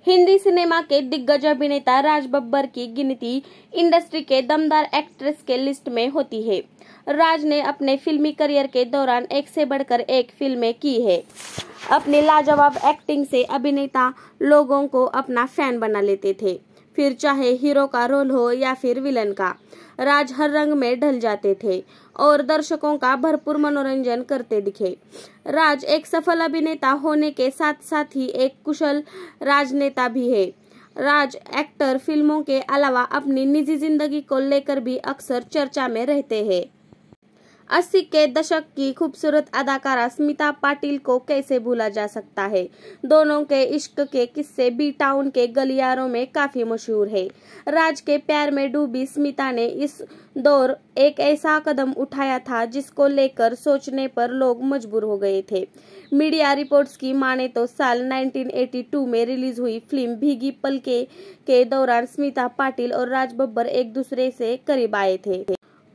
Hindi cinema के दिग्गज अभिनेता राज बब्बर की गिनती इंडस्ट्री के दमदार एक्ट्रेस के लिस्ट में होती है। राज ने अपने फिल्मी करियर के दौरान एक से बढ़कर एक फिल्में की है। अपनी लाजवाब एक्टिंग से अभिनेता लोगों को अपना फैन बना लेते थे, फिर चाहे हीरो का रोल हो या फिर विलन का। राज हर रंग में ढल जाते थे और दर्शकों का भरपूर मनोरंजन करते दिखे। राज एक सफल अभिनेता होने के साथ साथ ही एक कुशल राजनेता भी है। राज एक्टर फिल्मों के अलावा अपनी निजी जिंदगी को लेकर भी अक्सर चर्चा में रहते हैं। 80 के दशक की खूबसूरत अदाकारा स्मिता पाटिल को कैसे भूला जा सकता है। दोनों के इश्क के किस्से बी टाउन के गलियारों में काफी मशहूर है। राज के प्यार में डूबी स्मिता ने इस दौर एक ऐसा कदम उठाया था जिसको लेकर सोचने पर लोग मजबूर हो गए थे। मीडिया रिपोर्ट्स की माने तो साल 1982 में रिलीज हुई फिल्म भीगी पलके के दौरान स्मिता पाटिल और राज बब्बर एक दूसरे से करीब आए थे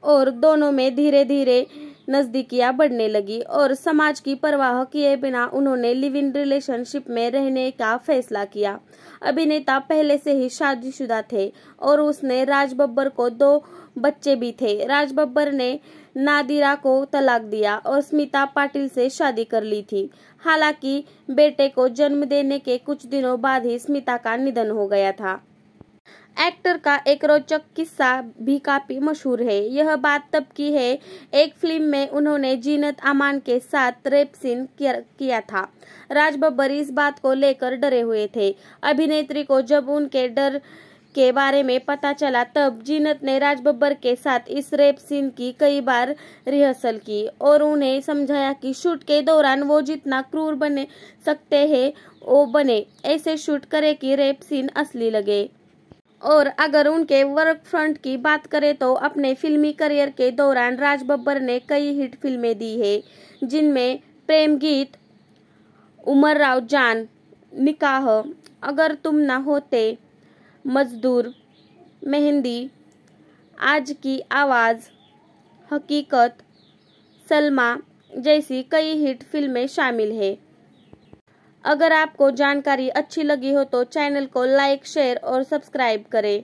और दोनों में धीरे धीरे नजदीकियां बढ़ने लगी और समाज की परवाह किए बिना उन्होंने लिव इन रिलेशनशिप में रहने का फैसला किया। अभिनेता पहले से ही शादीशुदा थे और उसने राज बब्बर को 2 बच्चे भी थे। राज बब्बर ने नादिरा को तलाक दिया और स्मिता पाटिल से शादी कर ली थी। हालांकि बेटे को जन्म देने के कुछ दिनों बाद ही स्मिता का निधन हो गया था। एक्टर का एक रोचक किस्सा भी काफी मशहूर है। यह बात तब की है, एक फिल्म में उन्होंने जीनत अमान के साथ रेप सीन किया था। राज बब्बर इस बात को लेकर डरे हुए थे। अभिनेत्री को जब उनके डर के बारे में पता चला तब जीनत ने राज बब्बर के साथ इस रेप सीन की कई बार रिहर्सल की और उन्हें समझाया कि शूट के दौरान वो जितना क्रूर बने सकते हैं वो बने, ऐसे शूट करे कि रेप सीन असली लगे। और अगर उनके वर्क फ्रंट की बात करें तो अपने फिल्मी करियर के दौरान राज बब्बर ने कई हिट फिल्में दी है, जिनमें प्रेम गीत, उमर राव जान, निकाह, अगर तुम ना होते, मजदूर, मेहंदी, आज की आवाज, हकीकत, सलमा जैसी कई हिट फिल्में शामिल है। अगर आपको जानकारी अच्छी लगी हो तो चैनल को लाइक, शेयर और सब्सक्राइब करें।